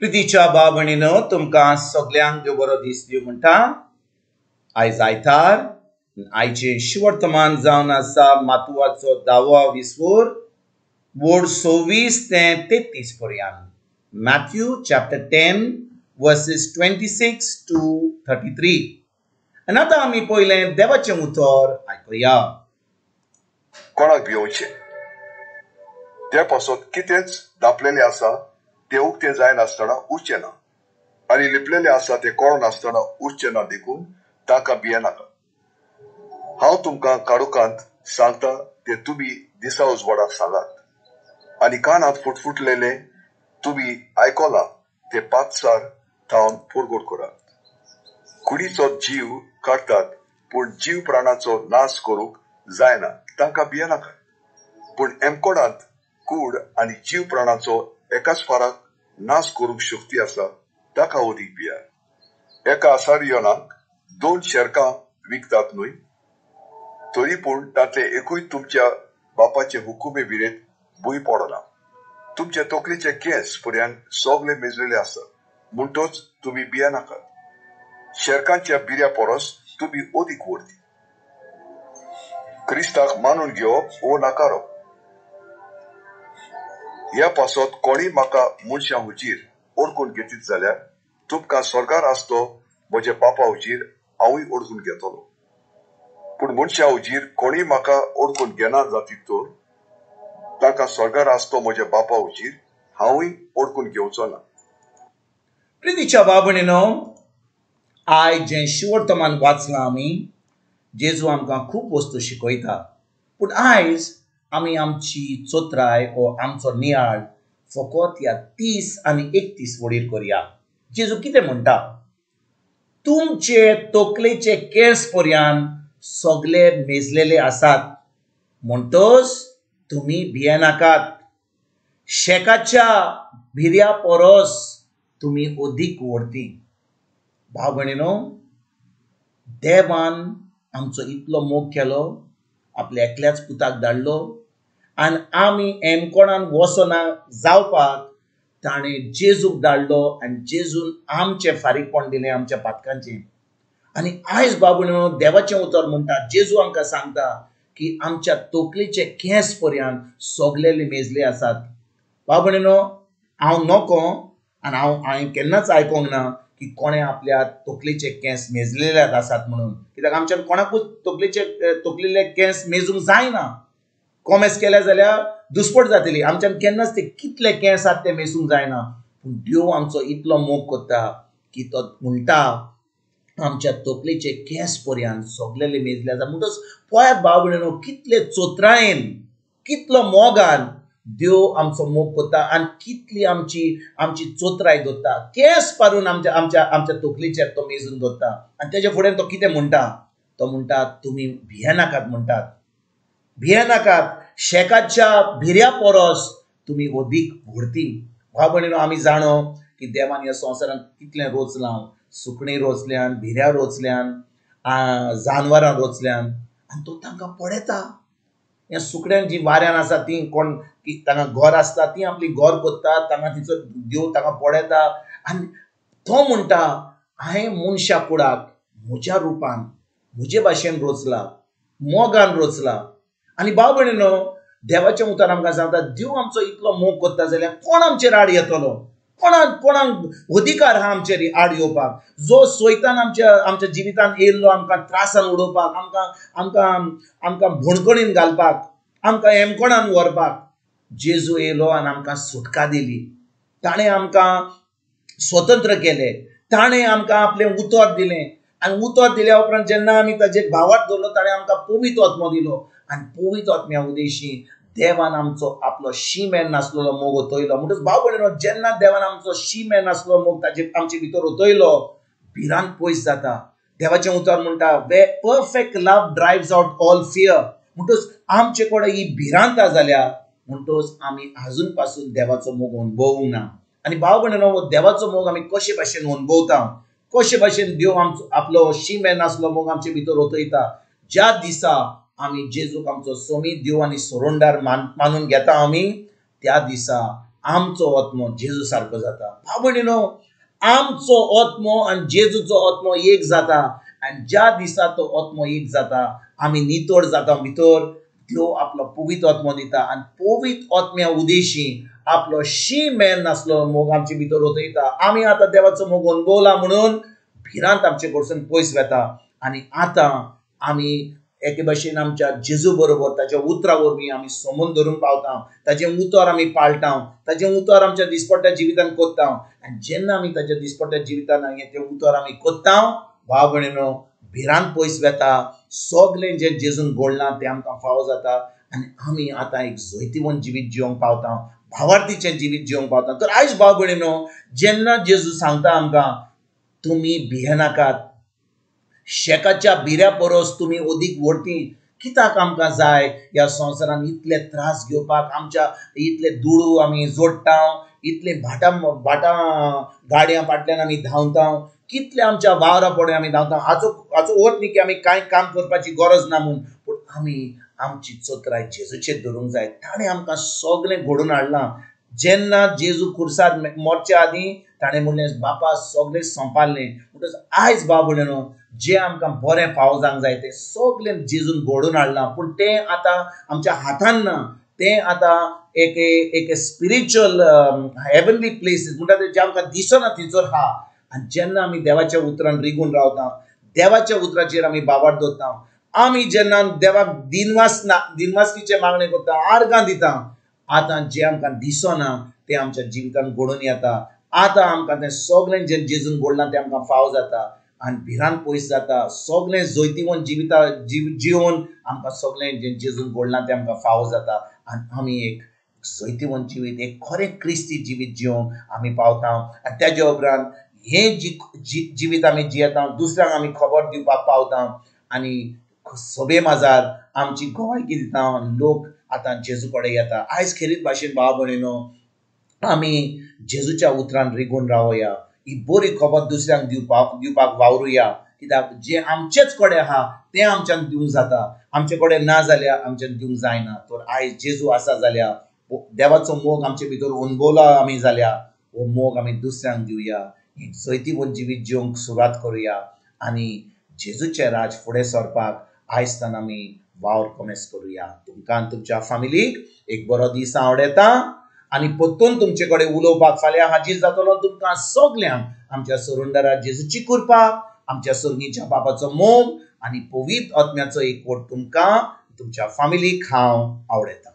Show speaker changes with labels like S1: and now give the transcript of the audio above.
S1: प्रितीच्या बाबणीनो तुमकां सगळ्यांक देव बरो दीस दिवं म्हणटा। आयज आयतार आयचे शिवर्तमान जावन आसा मातुवाचो 10वा विसवोर वोड 26 ते 33 पर्यंत। Mathew chapter 10 verses 26 to 33। आनी आतां आमी पयलें देवाचें उतर आयकुया।
S2: कोणाक भिवचे ते पासत कितेंच दापलेले आसा ते उक्ते जायनासतना उरचे ना, आनी लिपलेले आसा ते कळनासतना उरचे ना देखून ताका भियेनाका। हांव तुमकां काडुकांत सांगता ते तुमी दिसा उजवाडाक सांगात, आनी कानांत फुटफुटलेले तुमी आयकला ते पातसार थावन पुरगोड करात। कुडीचो जीव काडटात पूण जीव प्राणाचो नाश करूंक जायना तांकां भियेनाका, पूण एमकोडांत कूड आनी जीव प्राणाचो एकाच फाराक नाश करूंक शक्ती आसा ताका ओदीक भियात। एका आसारियोनाक 2 शेरकां विकतात न्हय, तरी पूण तांतले एकूय तुमच्या बापाचे हुकुमे विरेत भूंय पडना। तुमचे तकलेचे केंस पर्यंत सगळे मेजलेले आसतात, म्हणटच तुमी भियेनाकात। शेरकांच्या बिऱ्या परस तुमी ओदीक व्हडली। क्रिस्ताक मानून घेवप वो नाकारप। ह्या पासत कोणी म्हाका मनशां हुजीर ओळखून घेतीत जाल्यार तुमकां स्वर्गार आसतो म्हज्या बापा हुजीर हांवूय ओळखून घेतलो। पूण मनशां हुजीर कोणी म्हाका ओळखून घेना जातीत तर ताका स्वर्गार आसतो म्हज्या बापा हुजीर हांवूय ओळखून घेवचो ना।
S1: प्रितीच्या बाबणीनो, आयज जें शिवर्तमान वाचलां आमी, जेजू आमकां खूब वस्तू शिकयता। पूण आयज आमी आमची चोत्राय वो आमचो नियाळ फकत ह्या 30 आनी 31 वडीर करया। जेजू कितें म्हणटा? तुमचे तकलेचे केंस पर्यंत सगळे मेजलेले आसात, म्हणटच तुमी भियेनाकात। शेकाच्या भिऱ्या परस तुमी ओदीक व्हडती। भाव भयणीनो, देवान आमचो इतलो मोग केलो, आपल्या एकल्याच पुताक धाडलो, आनी आमी एमकोणान वसना जावपाक ताणें जेजूक धाडलो, आनी जेजून आमचें फारीकपण दिलें आमच्या पातकांचें। आनी आयज बाबूनो देवाचें उतर म्हणटा, जेजू आमकां सांगता की आमच्या तकलेचे केंस पर्यंत सगळेले मेजले आसात। बाबूनो, हांव नको आनी हांवें केन्नाच आयकोंक ना की कोणें आपल्या तकलेचे केंस मेजलेले आसात म्हणून, कित्याक आमच्यान कोणाकूच तकलेले केंस मेजूंक जायना। कॉमेस केले जाल्यार दुस्पट जातली, आमच्यान केन्नाच ते कितले केंस आसात ते मेजूंक जायना। पूण देव आमचो इतलो मोग करता की तो म्हणटा आमच्या तकलेचे केंस पर्यंत सगळेले मेजले आसा। म्हणटच पळयात भाव भयणीनो, कितले चोत्रायेन, कितलो मोगान देव आमचो मोग करता आनी कितली आमची चोत्राय दवरता। केंस पारून आमच्या तकलेचेर तो मेजून दवरता। आनी तेजे फुडें तो कितें म्हणटा? तो म्हणटा तुमी भियेनाकात म्हणटात, भियेनाकात। शेकाच्या भिऱ्या परस तुमी ओदीक व्हडती। भाव भयणीनो, आमी जाणो की देवान ह्या संवसारांत कितलें रोचलां, सुकणीं रोचल्यान, भिऱ्या रोचल्यान, जानवरां रोचल्यान, आनी तो तांकां पळयता। ह्या सुकण्यांक जी वाऱ्यान आसा ती कोण तांकां घर आसता ती आपली घर कोत्तात, तांकां तिचो देव तांकां पळयता। आनी तो म्हणटा हांवें मनशा कुळाक म्हज्या रुपान, म्हजे भाशेन रोचला, मोगान रोचला। आनी भाव भयणीनो, देवाचें उतर आमकां सांगता देव आमचो इतलो मोग करता जाल्यार कोण आमचेर आड येतलो? कोणाक अधिकार आहा आमचेर आड येवपाक? जो सैतान आमच्या जिवितांत येयल्लो आमकां त्रासान उडोवपाक, आमकां भोणकणीन घालपाक, आमकां एमकोणान व्हरपाक, जेजू येयलो आनी आमकां सुटका दिली। ताणें आमकां स्वतंत्र केलें, ताणें आमकां आपलें उतर दिलें, आनी उतर दिल्या उपरांत जेन्ना आमी ताजेर भावार्थ दवरलो ताणें आमकां पवित्र आत्मो दिलो। आनी पवित्र आत्म्या उदेशी देवान आमचो आपलो शीमेर नासलेलो मोग ओतयलो। म्हणटच भाव भयणीनो, जेन्ना देवान आमचो शीमेर नासलो मोग आमचे भितर ओतयलो, भिरांत पयस जाता। देवाचें उतर म्हणटा वे परफेक्ट लव ड्रायव्स आउट ऑल फियर। म्हणटच आमचे कडेन ही भिरांत जाल्या म्हणटच आमी आजून पासून देवाचो मोग अनुभवूंक ना। आनी भाव भयणीनो, देवाचो मोग आमी कशे भाशेन अनुभवता, कशे भाशेन देव आपलो शीमेर नासलो मोग आमचे भितर ओतयता? ज्या दिसा आमी जेजूक आमचो सोमीत देव आनी सोरोंडार मानून घेता आमी, त्या दिसा आमचो आत्मो जेजू सारको जाता. भाव भयणीनो, आमचो आत्मो आणि जेजूचो आत्मो एक जाता. आणि ज्या दिसा तो आत्मो एक जाता, आमी नितोड जाता भितर, देव आपलो पवित्र आत्मो दिता आणि पवित्र आत्म्या उदेशी आपलो शी मेन नासलो मोग आमचे भितर ओतयता. आमी आतां देवाचो मोग अनुभवला म्हणून भिरांत आमचे कडसून पयस वेता. आणि आतां आमी एके भाशेन आमच्या जेजू बरोबर ताच्या उतरा वरवीं आमी समून धरून पावता. ताजें उतर आमी पाळटा. ताजें उतर आमच्या दिसपट्ट्या जिवितान कोत्ता. आनी जेन्ना आमी ताच्या दिसपट्ट्या जिवितान तें उतर आमी कोत्ता, भाव भयणीनो, भिरांत पयस वेता. सगळें जें जेजून घडलां तें आमकां फावो जाता. आनी आमी आतां एक जैतिवंत जिवीत जिवंक पावता. भावार्थीचें जिवीत जिवंक पावता. तर आयज भाव भयणीनो, जेन्ना जेजू सांगता आमकां, तुमी भियेनाकात, शेकाच्या बिऱ्या परस तुमी अदीक व्हडटी, कित्याक आमकां जाय ह्या संवसारान इतले त्रास घेवपाक, आमच्या इतले दुडू आमी जोडटा, इतले भाटां गाडयां फाटल्यान आमी धांवता, कितले आमच्या वावरा पडे आमी धांवता. हाचो अर्थ न्ही की आमी कांय काम करपाची गरज ना म्हूण, पूण आमी आमची चतराय जेजूचेर धरूंक जाय. ताणें आमकां सगळें घडोवन हाडलां. जेन्ना जेजू खुर्सार मरच्या आदीं ताणें म्हणलें, बापा सगळें संपारलें. म्हणटच आयज भाव भयणीनो, जें आमकां बरें फावो जावंक जाय तें सगळें जेजून घडोवन हाडलां. पूण तें आतां आमच्या हातान ना. तें आतां एक स्पिरिच्युअल हेवनली प्लेसीस म्हणटा तें जें आमकां दिसना थंयसर आहा. आनी जेन्ना आमी देवाच्या उतरान रिगून रावता, देवाच्या उतराचेर आमी बाबार दवरता, आमी जेन्ना देवाक दिनवासकीचे मागणे करता, आर्गां दिता, आतां जें आमकां दिसना तें आमच्या जिवितान घडोवन येता. आतां आमकां तें सगळें जें जेजून घडलां तें आमकां फावो जाता. आनी भिरांत पयस जाता. सगळें जैतिवंत जिवन आमकां सगळें जें जेजून घडलां तें आमकां फावो जाता. आनी आमी एक जैतिवंत जिवीत, एक खरें क्रिस्ती जिवीत जिवंक आमी पावता. आनी तेज्या उपरांत हें जिवीत आमी जियेता, दुसऱ्यांक आमी खबर दिवपाक पावता. आनी सभे माजार आमची गोवायकी दिता. लोक आतां जेजू कडेन येता. आयज खेरीत भाशेन भाव भयणीनो, आमी जेजूच्या उतरान रिगून रावया. ही बरी खबर दुसऱ्यांक दिवपाक वावरुया. कित्याक जें आमचेच कडेन आहा तें आमच्यान दिवंक जाता. आमचे कडेन ना जाल्यार आमच्यान दिवंक जायना. तर आयज जेजू आसा जाल्यार, देवाचो मोग आमचे भितर अनुभवला आमी जाल्यार, हो मोग आमी दुसऱ्यांक दिवया. एक जैतिवंत जिवीत जिवंक सुरवात करुया. आनी जेजूचें राज फुडें सरपाक आयजतान आमी वावर कमेस करुया. तुमकां आनी तुमच्या फॅमिलीक एक बरो दीस आवडेता. आनी परतून तुमचे कडेन उलोवपाक फाल्यां हाजीर जातलो. तुमकां सगल्यांक आमच्या सरुंडरा जेजूची कृपा, आमच्या सर्गीच्या बापाचो मोग आनी पवित्र आत्म्याचो एकवट तुमकां तुमच्या फॅमिलीक हांव आवडयता.